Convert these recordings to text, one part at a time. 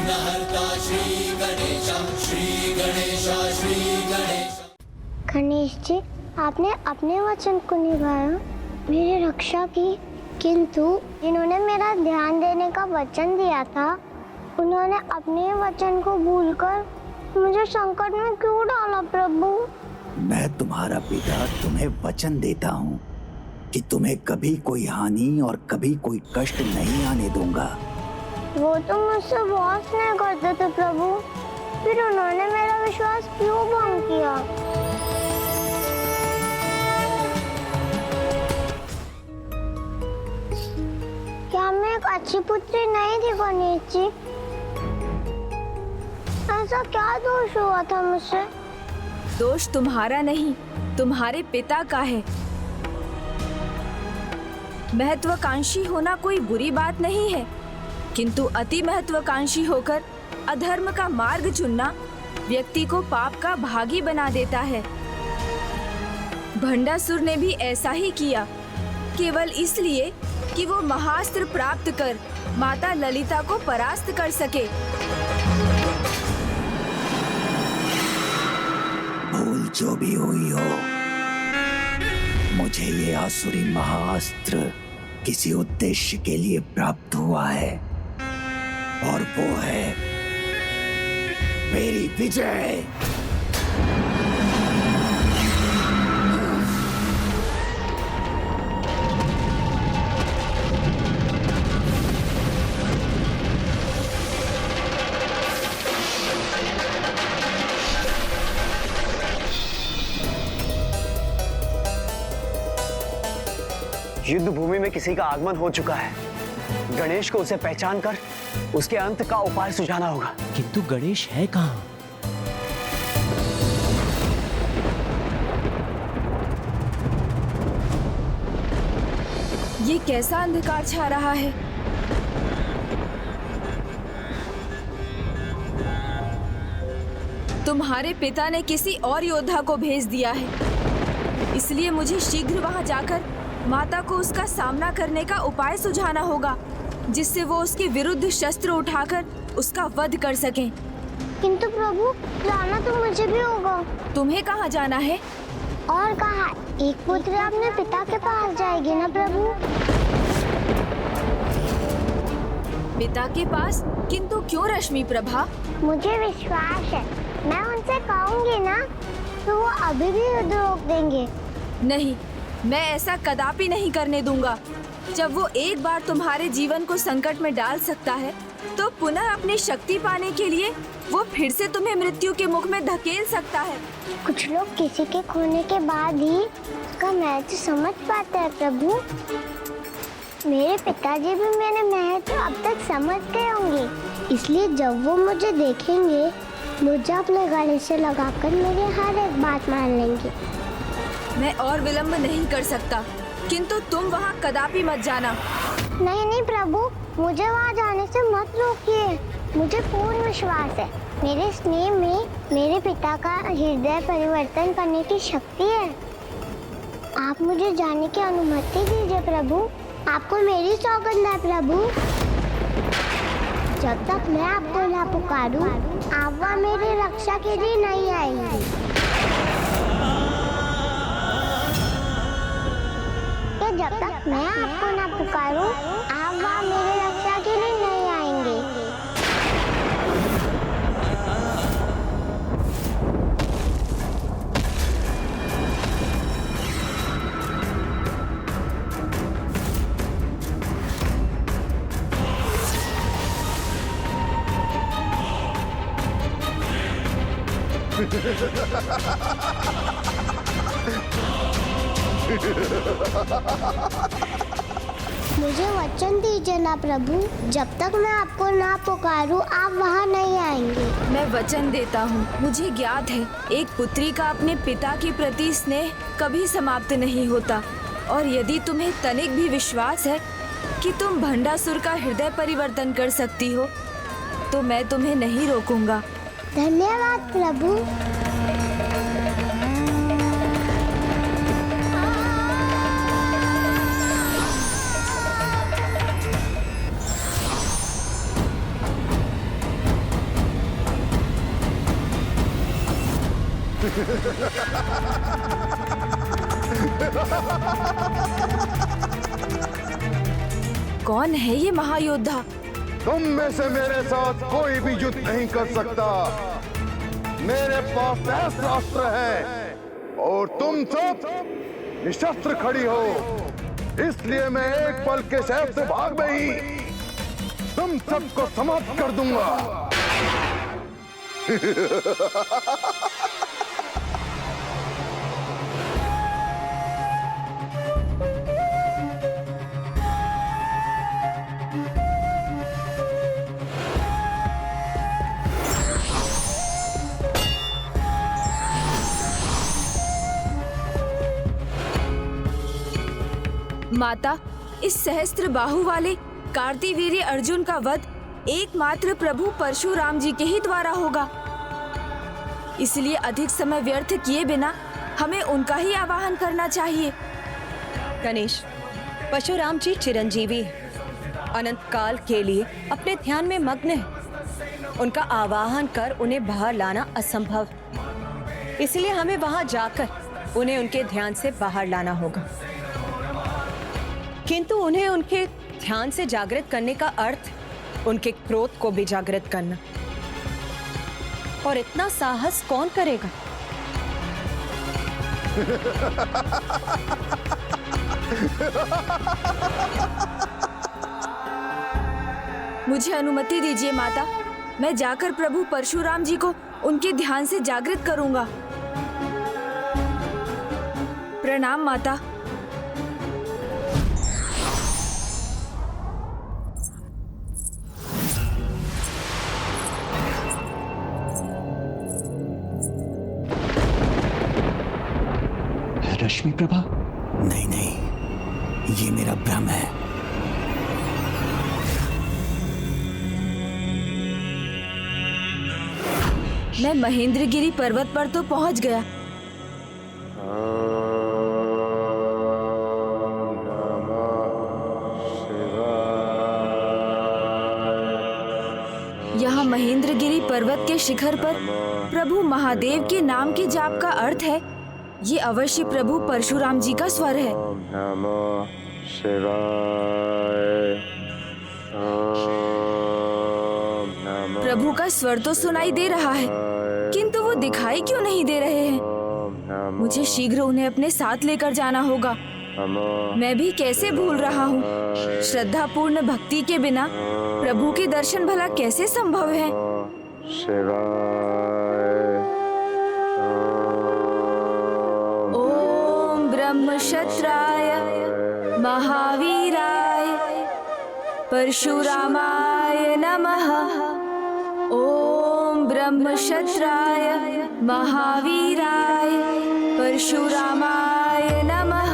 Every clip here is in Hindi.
विघ्नहर्ता श्री गणेश, श्री गणेश, श्री गणेश। गणेश जी, आपने अपने वचन को निभाया, मेरी रक्षा की, किंतु जिन्होंने मेरा ध्यान देने का वचन दिया था उन्होंने अपने वचन को भूलकर मुझे संकट में क्यों डाला प्रभु? मैं तुम्हारा पिता तुम्हें वचन देता हूँ कि तुम्हें कभी कोई हानि और कभी कोई कष्ट नहीं आने दूंगा। वो तो मुझसे बहुत स्नेह करते थे प्रभु, फिर उन्होंने मेरा विश्वास क्यों भंग किया? क्या मैं एक अच्छी पुत्री नहीं थी गणेश जी? ऐसा क्या दोष हुआ था मुझसे? दोष तुम्हारा नहीं, तुम्हारे पिता का है। महत्वाकांक्षी होना कोई बुरी बात नहीं है, किंतु अति महत्वाकांक्षी होकर अधर्म का मार्ग चुनना व्यक्ति को पाप का भागी बना देता है। भंडासुर ने भी ऐसा ही किया, केवल इसलिए कि वो महास्त्र प्राप्त कर माता ललिता को परास्त कर सके। भूल जो भी हुई हो, मुझे ये आसुरी महाअस्त्र किसी उद्देश्य के लिए प्राप्त हुआ है, और वो है मेरी विजय। युद्ध भूमि में किसी का आगमन हो चुका है। गणेश को उसे पहचान कर उसके अंत का उपाय सुझाना होगा। किंतु गणेश है कहाँ? ये कैसा अंधकार छा रहा है? तुम्हारे पिता ने किसी और योद्धा को भेज दिया है, इसलिए मुझे शीघ्र वहां जाकर माता को उसका सामना करने का उपाय सुझाना होगा, जिससे वो उसके विरुद्ध शस्त्र उठाकर उसका वध कर सकें। किंतु प्रभु, जाना तो मुझे भी होगा। तुम्हें कहाँ जाना है? और कहाँ? एक पुत्री अपने पिता के पास जाएगी ना प्रभु? पिता के पास? किंतु क्यों रश्मि प्रभा? मुझे विश्वास है, मैं उनसे कहूँगी ना तो वो अभी भी युद्ध रोक देंगे। नहीं, मैं ऐसा कदापि नहीं करने दूंगा। जब वो एक बार तुम्हारे जीवन को संकट में डाल सकता है, तो पुनः अपनी शक्ति पाने के लिए वो फिर से तुम्हें मृत्यु के मुख में धकेल सकता है। कुछ लोग किसी के खोने के बाद ही उसका महत्व समझ पाते हैं प्रभु। मेरे पिताजी भी मेरे महत्व अब तक समझ गए होंगे, इसलिए जब वो मुझे देखेंगे, मुझे अपने गले से लगाकर मेरी हर एक बात मान लेंगे। मैं और विलंब नहीं कर सकता, किंतु तुम वहाँ कदापि मत जाना। नहीं नहीं प्रभु, मुझे वहाँ जाने से मत रोकिए। मुझे पूर्ण विश्वास है, मेरे स्नेह में मेरे पिता का हृदय परिवर्तन करने की शक्ति है। आप मुझे जाने की अनुमति दीजिए प्रभु। आपको मेरी सौगंध है प्रभु। जब तक मैं आपको ना पुकारूं, आप वहाँ मेरी रक्षा के लिए नहीं आएंगी। जब तक मैं आपको ना पुकारूं, आप वहाँ मेरी रक्षा के लिए नहीं आएंगे। मुझे वचन दीजिए ना प्रभु, जब तक मैं आपको ना पुकारूं, आप वहाँ नहीं आएंगे। मैं वचन देता हूँ। मुझे ज्ञात है, एक पुत्री का अपने पिता के प्रति स्नेह कभी समाप्त नहीं होता, और यदि तुम्हें तनिक भी विश्वास है कि तुम भंडासुर का हृदय परिवर्तन कर सकती हो, तो मैं तुम्हें नहीं रोकूंगा। धन्यवाद प्रभु। कौन है ये महायोद्धा? तुम में से मेरे साथ कोई भी युद्ध नहीं कर सकता। मेरे पास सहस्त्रास्त्र है और तुम सब निशस्त्र खड़ी हो, इसलिए मैं एक पल के सैफ से भाग में ही तुम सबको समाप्त कर दूंगा। माता, इस सहस्त्र बाहु वाले कार्तिवीर्य अर्जुन का वध एकमात्र प्रभु परशुराम जी के ही द्वारा होगा। इसलिए अधिक समय व्यर्थ किए बिना हमें उनका ही आवाहन करना चाहिए। गणेश, परशुराम जी चिरंजीवी अनंत काल के लिए अपने ध्यान में मग्न है। उनका आवाहन कर उन्हें बाहर लाना असंभव, इसलिए हमें वहां जाकर उन्हें उनके ध्यान से बाहर लाना होगा। किंतु उन्हें उनके ध्यान से जागृत करने का अर्थ उनके क्रोध को भी जागृत करना, और इतना साहस कौन करेगा? मुझे अनुमति दीजिए माता, मैं जाकर प्रभु परशुराम जी को उनके ध्यान से जागृत करूंगा। प्रणाम माता। रश्मि प्रभा? नहीं नहीं, ये मेरा भ्रम है। मैं महेंद्रगिरी पर्वत पर तो पहुंच गया, यहाँ महेंद्रगिरी पर्वत के शिखर पर प्रभु महादेव के नाम के जाप का अर्थ है ये अवश्य प्रभु परशुराम जी का स्वर है। प्रभु का स्वर तो सुनाई दे रहा है, किंतु वो दिखाई क्यों नहीं दे रहे हैं? मुझे शीघ्र उन्हें अपने साथ लेकर जाना होगा। मैं भी कैसे भूल रहा हूँ, श्रद्धा पूर्ण भक्ति के बिना प्रभु के दर्शन भला कैसे संभव है? ओम ब्रह्मक्षत्राय महावीराय परशुरामाय नमः। ओम ब्रह्मक्षत्राय महावीराय परशुरामाय नमः।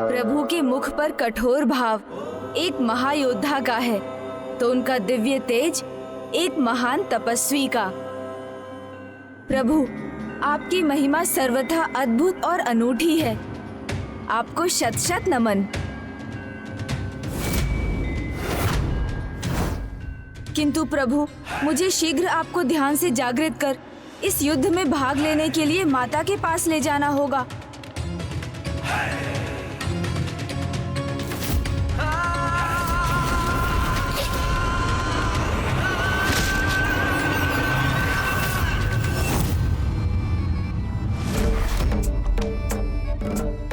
प्रभु के मुख पर कठोर भाव एक महायोद्धा का है, तो उनका दिव्य तेज एक महान तपस्वी का। प्रभु, आपकी महिमा सर्वथा अद्भुत और अनूठी है। आपको शत शत नमन। किंतु प्रभु, मुझे शीघ्र आपको ध्यान से जागृत कर इस युद्ध में भाग लेने के लिए माता के पास ले जाना होगा।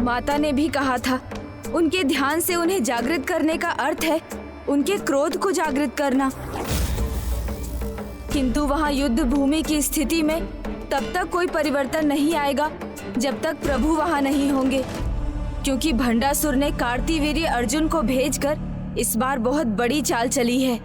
माता ने भी कहा था, उनके ध्यान से उन्हें जागृत करने का अर्थ है उनके क्रोध को जागृत करना। किंतु वहां युद्ध भूमि की स्थिति में तब तक कोई परिवर्तन नहीं आएगा जब तक प्रभु वहां नहीं होंगे, क्योंकि भंडासुर ने कार्तिवीर्य अर्जुन को भेजकर इस बार बहुत बड़ी चाल चली है।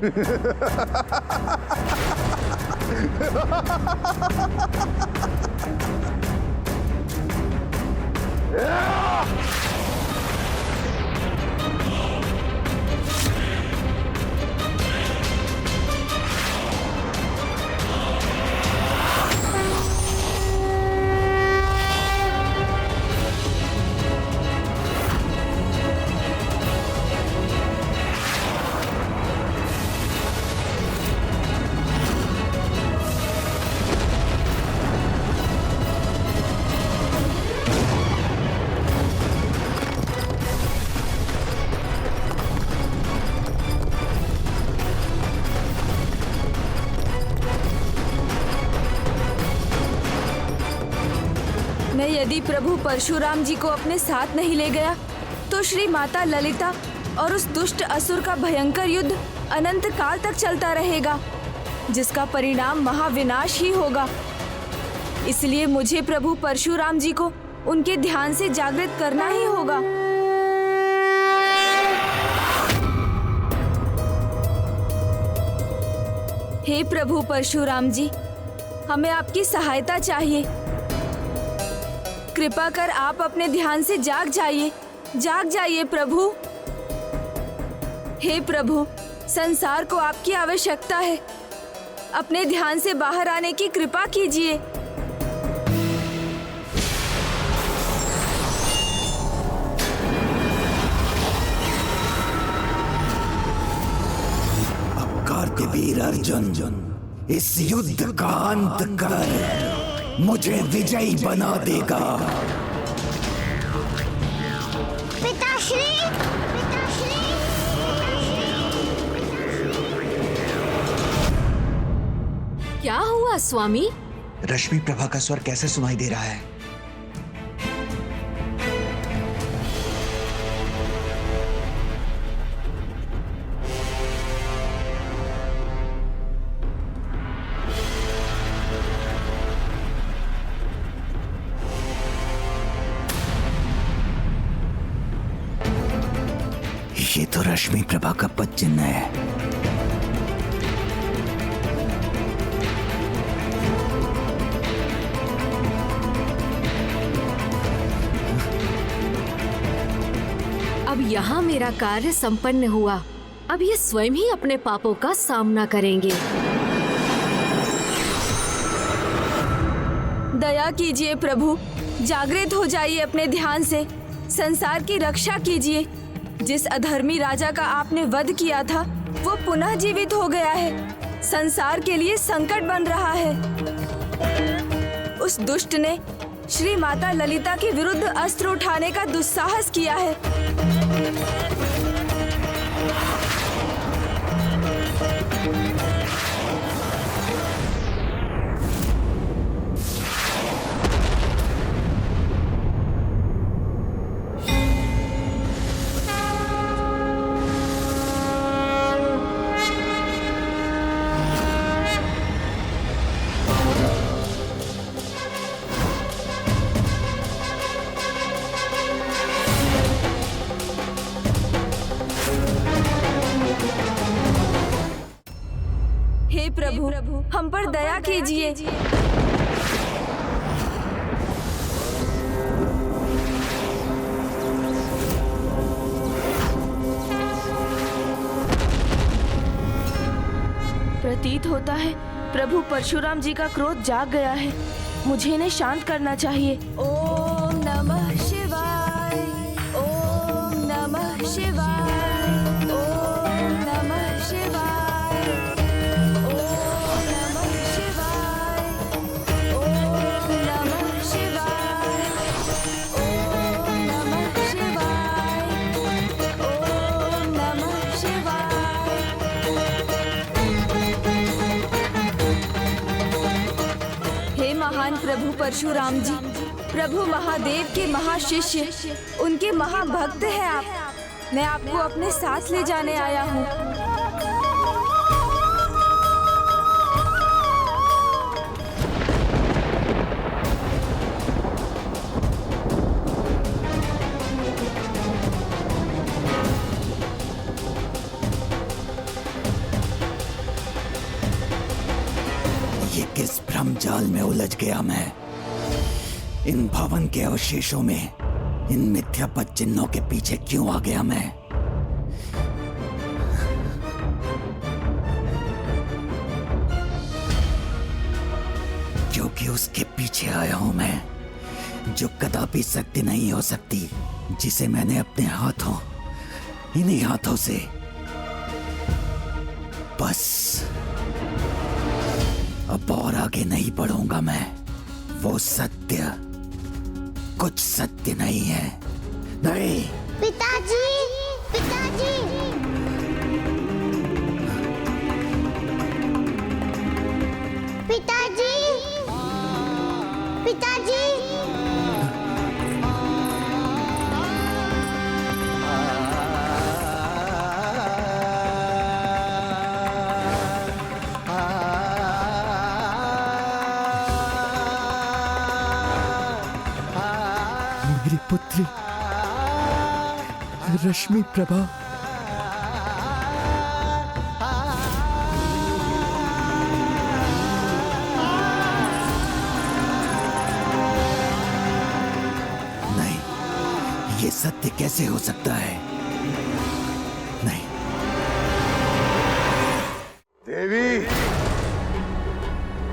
मैं यदि प्रभु परशुराम जी को अपने साथ नहीं ले गया तो श्री माता ललिता और उस दुष्ट असुर का भयंकर युद्ध अनंत काल तक चलता रहेगा, जिसका परिणाम महाविनाश ही होगा। इसलिए मुझे प्रभु परशुराम जी को उनके ध्यान से जागृत करना ही होगा। हे प्रभु परशुराम जी, हमें आपकी सहायता चाहिए। कृपा कर आप अपने ध्यान से जाग जाइए प्रभु। हे प्रभु, संसार को आपकी आवश्यकता है। अपने ध्यान से बाहर आने की कृपा कीजिए। अब कार्तिवीर अर्जुन इस युद्ध का अंत कर मुझे विजयी बना देगा। पिताश्री, पिताश्री, क्या हुआ स्वामी? रश्मि प्रभा का स्वर कैसे सुनाई दे रहा है? ये तो रश्मि प्रभा का पद चिन्ह है। अब यहाँ मेरा कार्य संपन्न हुआ। अब ये स्वयं ही अपने पापों का सामना करेंगे। दया कीजिए प्रभु, जागृत हो जाइए अपने ध्यान से। संसार की रक्षा कीजिए। जिस अधर्मी राजा का आपने वध किया था वो पुनः जीवित हो गया है। संसार के लिए संकट बन रहा है। उस दुष्ट ने श्री माता ललिता के विरुद्ध अस्त्र उठाने का दुस्साहस किया है। हे प्रभु, हम पर दया कीजिए। प्रतीत होता है प्रभु परशुराम जी का क्रोध जाग गया है। मुझे इन्हें शांत करना चाहिए। ओम नमः शिवाय, ओम नमः शिवाय, ओम नमः शिवाय, ओम नमः शिवाय, ओम नमः शिवाय, ओम नमः शिवाय, ओम नमः शिवाय। हे महान प्रभु परशुराम जी, प्रभु महादेव के महाशिष्य, उनके महाभक्त हैं आप। मैं आपको अपने साथ ले जाने आया हूँ। ये भ्रम जाल में उलझ गया मैं। इन भवन के अवशेषों में इन मिथ्यापद चिन्हों के पीछे क्यों आ गया मैं? क्योंकि उसके पीछे आया हूं मैं जो कदापि सत्य नहीं हो सकती, जिसे मैंने अपने हाथों, इन्हीं हाथों से बस अब और आगे नहीं बढ़ूंगा मैं। वो सत्य कुछ सत्य नहीं है। नहीं। पिताजी, पिताजी। पिताजी, पिताजी। मेरी पुत्री रश्मि प्रभा। नहीं, ये सत्य कैसे हो सकता है? नहीं। देवी,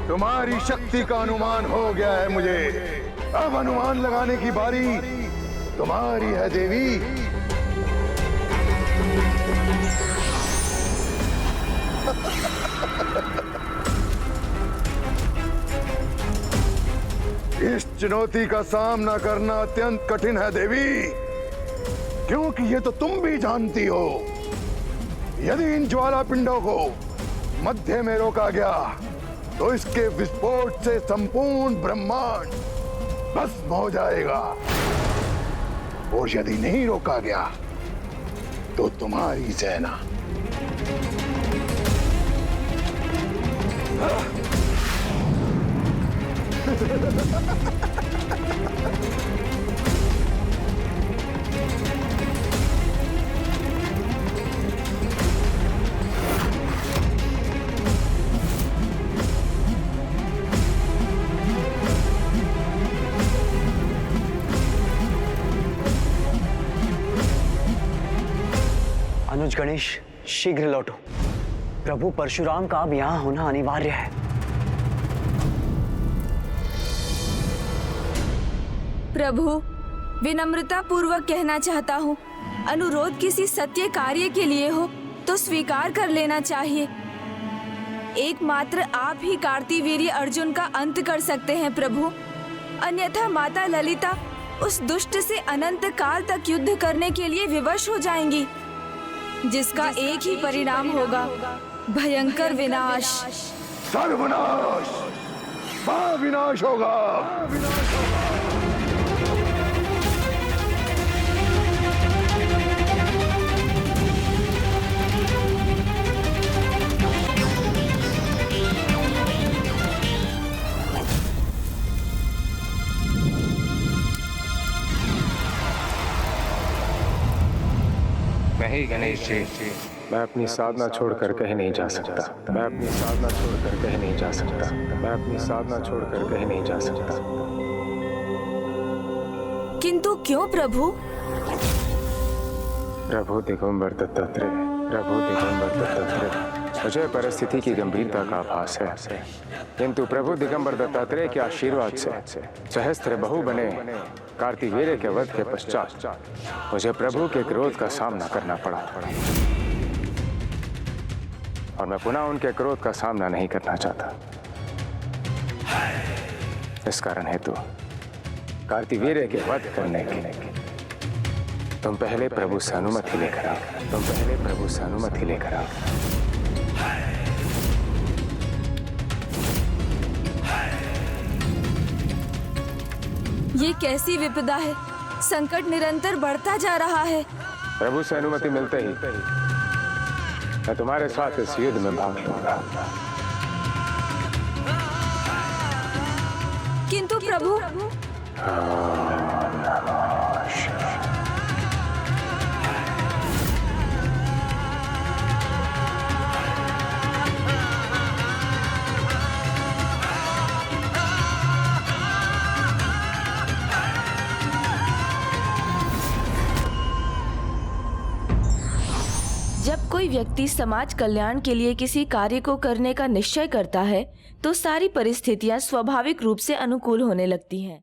तुम्हारी शक्ति का अनुमान हो गया है मुझे। अब अनुमान लगाने की बारी तुम्हारी है देवी। इस चुनौती का सामना करना अत्यंत कठिन है देवी, क्योंकि ये तो तुम भी जानती हो, यदि इन ज्वाला पिंडों को मध्य में रोका गया तो इसके विस्फोट से संपूर्ण ब्रह्मांड भस्म हो जाएगा, और यदि नहीं रोका गया तो तुम्हारी सेना अनुज गणेश, शीघ्र लौटो। प्रभु परशुराम का अब यहाँ होना अनिवार्य है। प्रभु, विनम्रता पूर्वक कहना चाहता हूँ, अनुरोध किसी सत्य कार्य के लिए हो तो स्वीकार कर लेना चाहिए। एकमात्र आप ही कार्तिवीर्य अर्जुन का अंत कर सकते हैं प्रभु, अन्यथा माता ललिता उस दुष्ट से अनंत काल तक युद्ध करने के लिए विवश हो जाएंगी, जिसका एक ही परिणाम होगा, भयंकर विनाश। सर्वनाश, महाविनाश होगा। नहीं गणेश जी, मैं अपनी साधना छोड़कर कहीं नहीं जा सकता। मैं अपनी साधना छोड़कर कहीं नहीं जा सकता। मैं अपनी साधना छोड़कर कहीं नहीं जा सकता। किंतु क्यों प्रभु? प्रभु दिगंबर दत्तात्रेय, प्रभु दिगंबर दत्तात्रेय, मुझे परिस्थिति की गंभीरता का आभास है, किंतु प्रभु दिगंबर दत्तात्रेय के आशीर्वाद से सहस्त्र बहु बने कार्तिवीर्य के वध के पश्चात मुझे प्रभु के क्रोध का सामना करना पड़ा, और मैं पुनः उनके क्रोध का सामना नहीं करना चाहता। इस कारण हेतु कार्तिवीर्य के वध करने के लिए तुम पहले प्रभु से अनुमति लेकर आओ। तुम पहले प्रभु से अनुमति लेकर आओ। ये कैसी विपदा है? संकट निरंतर बढ़ता जा रहा है। प्रभु से अनुमति मिलते ही मैं तुम्हारे साथ इस युद्ध में भाग लूंगा। किंतु प्रभु, कोई व्यक्ति समाज कल्याण के लिए किसी कार्य को करने का निश्चय करता है तो सारी परिस्थितियां स्वाभाविक रूप से अनुकूल होने लगती हैं।